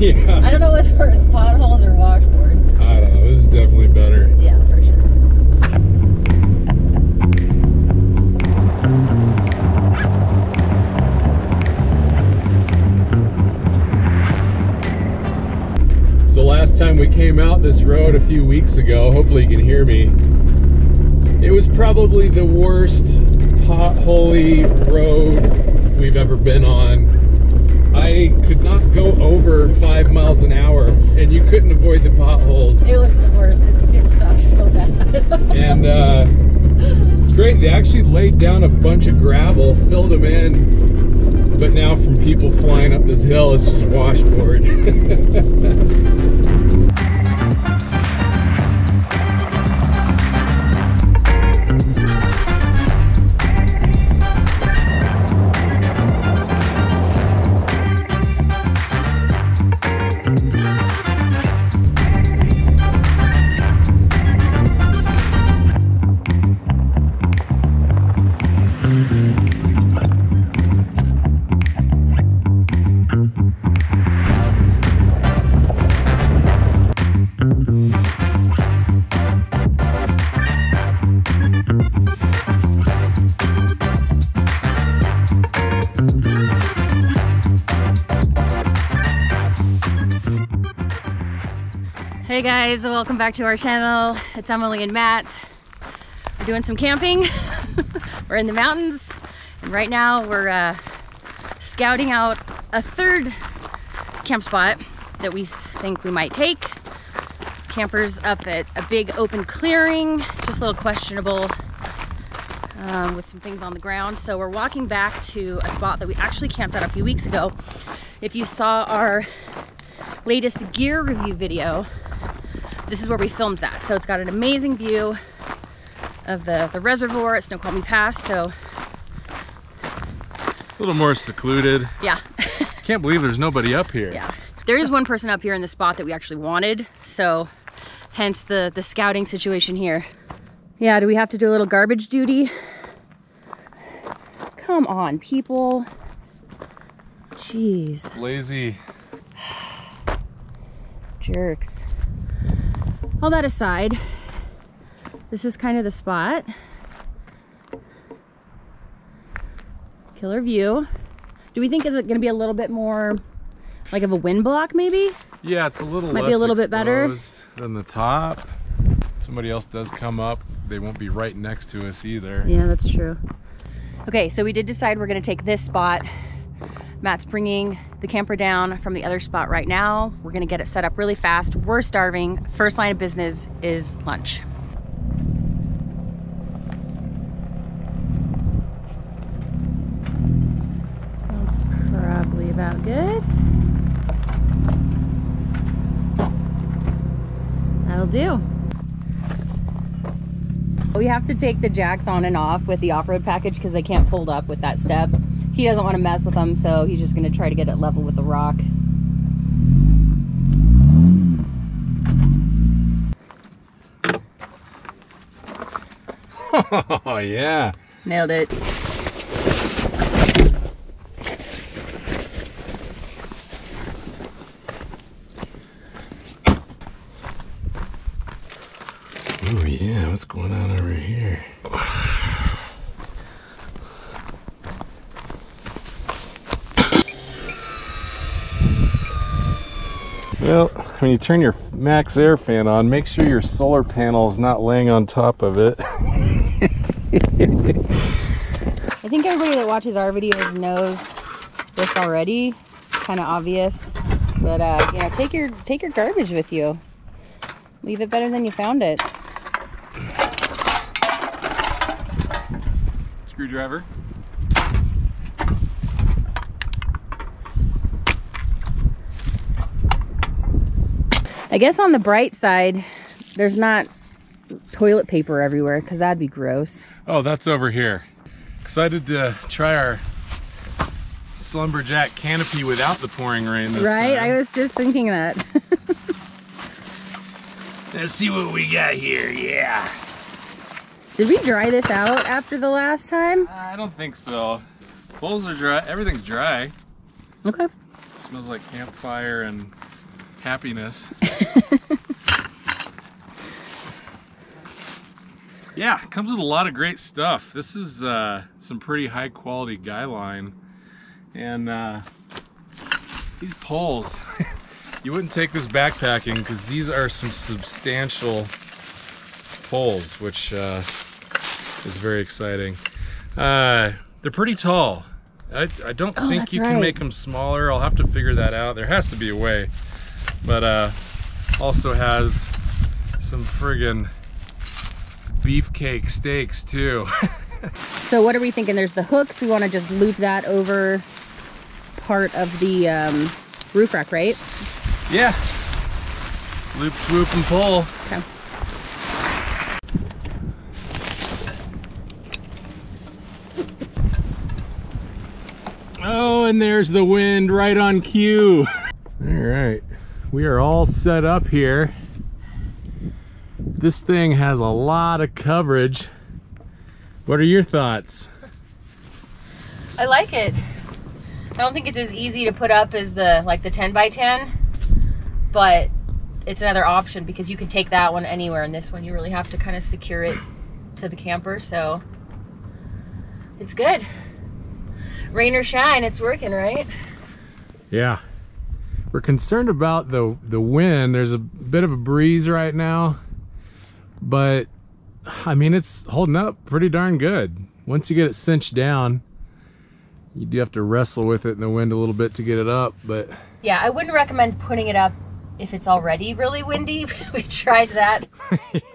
Yeah. I don't know what's worse, potholes or washboard. I don't know. This is definitely better. Yeah, for sure. So last time we came out this road a few weeks ago, hopefully you can hear me, it was probably the worst potholy road we've ever been on. I could not go over 5 miles an hour, and you couldn't avoid the potholes. It was the worst. It sucked so bad. And it's great. They actually laid down a bunch of gravel, filled them in, but now from people flying up this hill, it's just washboard. Hey guys, welcome back to our channel. It's Emily and Matt. We're doing some camping. We're in the mountains, and right now we're scouting out a third camp spot that we think we might take. Campers up at a big open clearing. It's just a little questionable with some things on the ground. So we're walking back to a spot that we actually camped at a few weeks ago. If you saw our latest gear review video, this is where we filmed that. So it's got an amazing view of the reservoir at Snoqualmie Pass. So A little more secluded. yeah. Can't believe there's nobody up here. Yeah. There is one person up here in the spot that we actually wanted. So hence the scouting situation here. Yeah, do we have to do a little garbage duty? Come on, people. Jeez. Lazy. Jerks. All that aside, this is kind of the spot. Killer view. Do we think is it going to be a little bit more like of a wind block maybe? Yeah, it's a little Might less be a little bit better than the top. Somebody else does come up, they won't be right next to us either. Yeah, that's true. Okay, so we did decide we're going to take this spot. Matt's bringing the camper down from the other spot right now. We're gonna get it set up really fast. We're starving. First line of business is lunch. That's probably about good. That'll do. We have to take the jacks on and off with the off-road package because they can't fold up with that step. He doesn't want to mess with them, so he's just going to try to get it level with the rock. Oh yeah. Nailed it. Oh yeah, what's going on over here? Well, when you turn your max air fan on, make sure your solar panel is not laying on top of it. I think everybody that watches our videos knows this already. It's kind of obvious, but you know, take your garbage with you. Leave it better than you found it. Screwdriver. I guess on the bright side, there's not toilet paper everywhere, because that'd be gross. Oh, that's over here. Excited to try our Slumberjack canopy without the pouring rain this Right? time. I was just thinking that. Let's see what we got here, yeah. Did we dry this out after the last time? I don't think so. Bowls are dry, everything's dry. Okay. Smells like campfire and happiness. Yeah, it comes with a lot of great stuff. This is some pretty high quality guy line. And these poles, you wouldn't take this backpacking because these are some substantial poles, which is very exciting. They're pretty tall. I don't think you can make them smaller. I'll have to figure that out. There has to be a way. But also has some friggin' beefcake steaks too. So what are we thinking? There's the hooks. We want to just loop that over part of the roof rack, right? Yeah. Loop, swoop, and pull. Okay. Oh, and there's the wind right on cue. All right, we are all set up here. This thing has a lot of coverage. What are your thoughts? I like it. I don't think it's as easy to put up as the 10x10, but it's another option because you can take that one anywhere, and this one you really have to kind of secure it to the camper, so it's good. Rain or shine, it's working, right? Yeah. We're concerned about the wind. There's a bit of a breeze right now, but I mean, it's holding up pretty darn good. Once you get it cinched down, you do have to wrestle with it in the wind a little bit to get it up, but... Yeah, I wouldn't recommend putting it up if it's already really windy. We tried that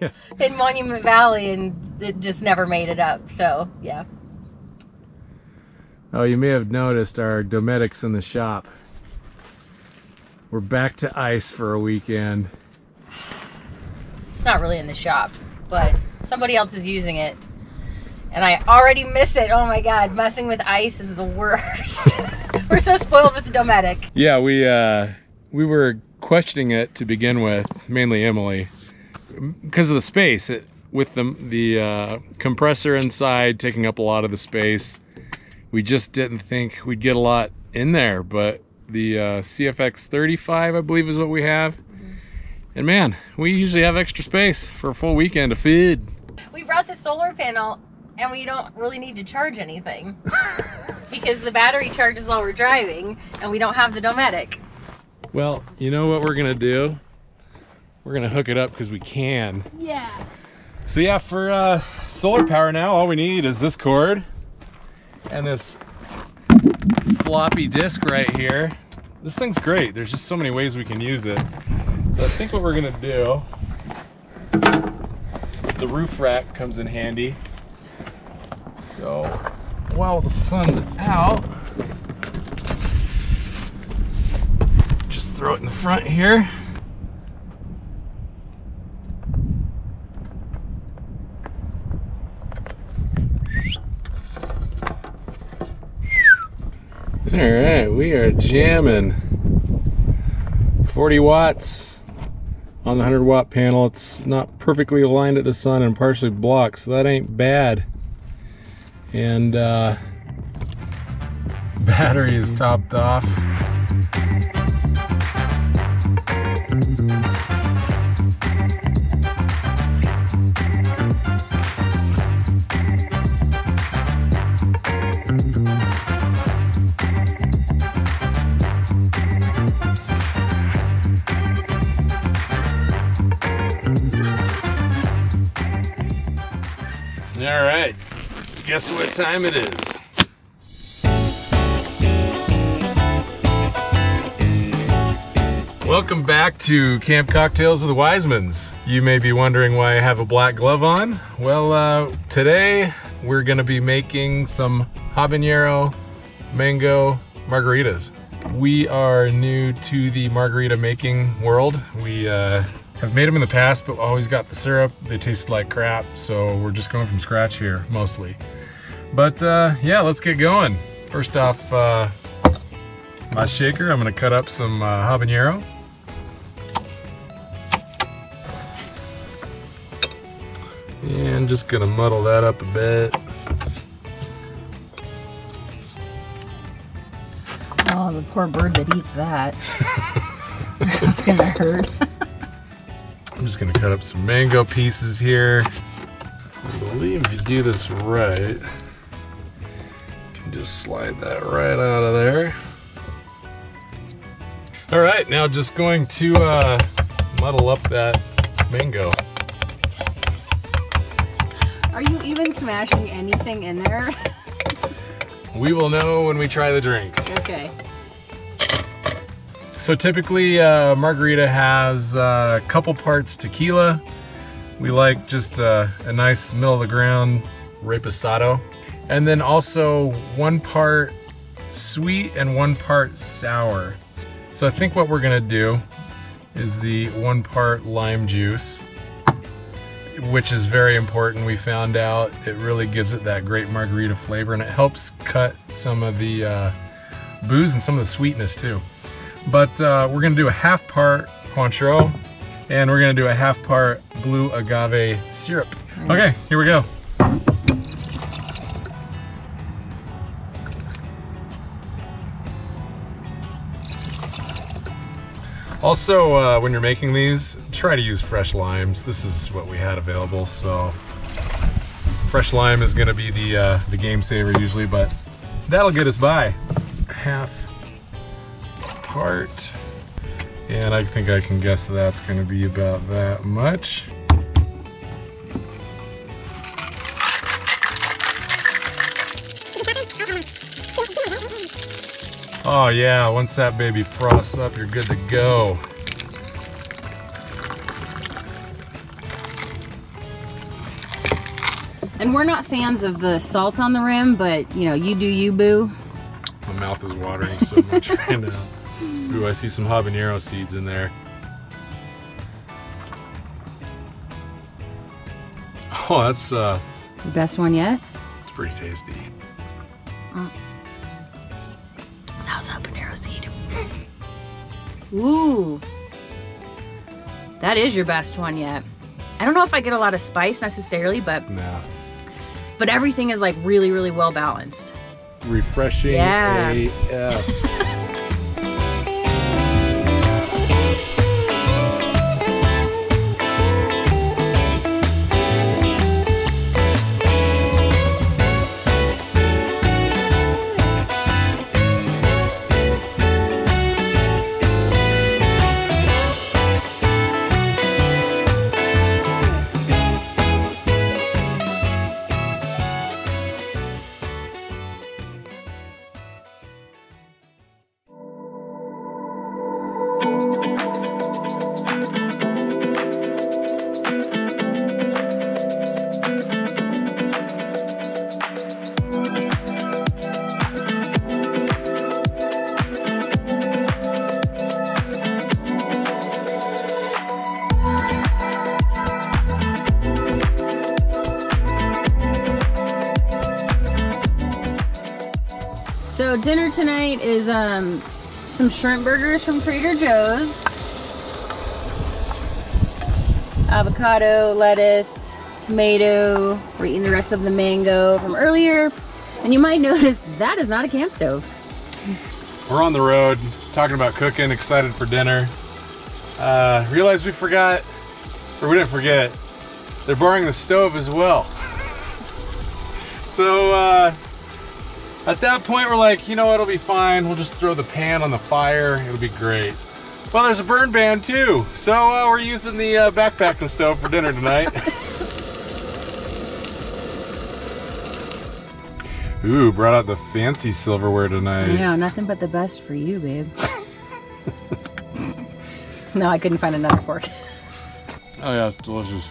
yeah. in Monument Valley and it just never made it up, so yeah. Oh, you may have noticed our domestics in the shop. We're back to ice for a weekend. It's not really in the shop, but somebody else is using it. And I already miss it. Oh my God, messing with ice is the worst. We're so spoiled with the domestic. Yeah, we were questioning it to begin with, mainly Emily, because of the space. With the compressor inside taking up a lot of the space, we just didn't think we'd get a lot in there, but the CFX 35, I believe, is what we have. Mm-hmm. And man, we usually have extra space for a full weekend of food. We brought the solar panel and we don't really need to charge anything because the battery charges while we're driving and we don't have the domestic. Well, you know what we're gonna do? We're gonna hook it up because we can. Yeah. So yeah, for solar power now, all we need is this cord and this floppy disk right here. This thing's great. There's just so many ways we can use it. So I think what we're gonna do, the roof rack comes in handy. So while the sun's out, just throw it in the front here. All right, we are jamming 40 watts on the 100 watt panel. It's not perfectly aligned at the sun and partially blocked, so that ain't bad. And battery is topped off. All right, guess what time it is? Welcome back to Camp Cocktails with the Wisemans. You may be wondering why I have a black glove on. Well, today we're gonna be making some habanero mango margaritas. We are new to the margarita making world. We have made them in the past, but always got the syrup. They tasted like crap, so we're just going from scratch here, mostly. But yeah, let's get going. First off, my shaker, I'm gonna cut up some habanero. And just gonna muddle that up a bit. Oh, the poor bird that eats that. gonna hurt. I'm just gonna cut up some mango pieces here. I believe if you do this right, you can just slide that right out of there. All right, now just going to muddle up that mango. Are you even smashing anything in there? We will know when we try the drink. Okay. So typically, margarita has a couple parts tequila. We like just a nice middle of the ground reposado. And then also 1 part sweet and 1 part sour. So I think what we're gonna do is the 1 part lime juice, which is very important. We found out it really gives it that great margarita flavor, and it helps cut some of the booze and some of the sweetness too. But we're gonna do a 1/2 part Cointreau, and we're gonna do a 1/2 part blue agave syrup. Okay, here we go. Also, when you're making these, try to use fresh limes. This is what we had available, so fresh lime is gonna be the game saver usually, but that'll get us by. 1/2 part, and I think I can guess that's gonna be about that much. Oh yeah, once that baby frosts up, you're good to go. And we're not fans of the salt on the rim, but you know, you do you, boo. My mouth is watering so much right now. Ooh, I see some habanero seeds in there. Oh, that's The best one yet? it's pretty tasty. That was habanero seed. Ooh. That is your best one yet. I don't know if I get a lot of spice necessarily, but Nah. everything is like really, really well balanced. Refreshing Yeah. AF. So dinner tonight is some shrimp burgers from Trader Joe's. Avocado, lettuce, tomato. We're eating the rest of the mango from earlier. And you might notice that is not a camp stove. We're on the road, talking about cooking, excited for dinner. Realized we forgot, or we didn't forget, they're borrowing the stove as well. So at that point we're like, you know what, it'll be fine. We'll just throw the pan on the fire, it'll be great. Well, there's a burn ban too. So we're using the backpacking stove for dinner tonight. Ooh, brought out the fancy silverware tonight. I know, nothing but the best for you, babe. No, I couldn't find another fork. Oh yeah, it's delicious.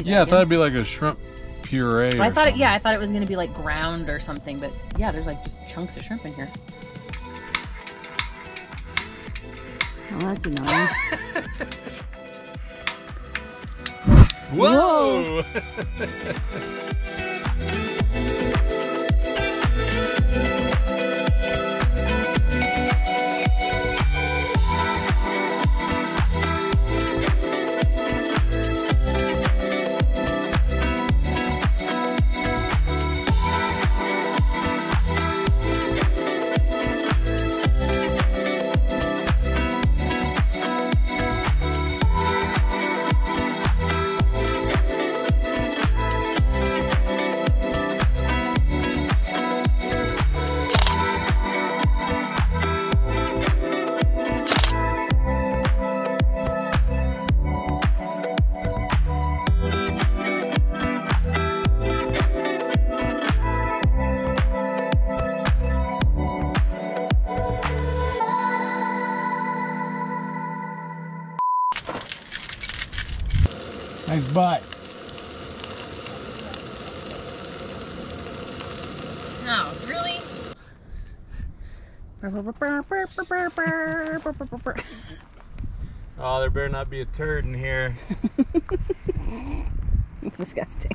Yeah, I thought it'd be like a shrimp puree. But I thought it, I thought it was gonna be like ground or something, but yeah, there's like just chunks of shrimp in here. Oh, that's annoying. Whoa! Nice butt. Oh, really? Oh, there better not be a turd in here. It's disgusting.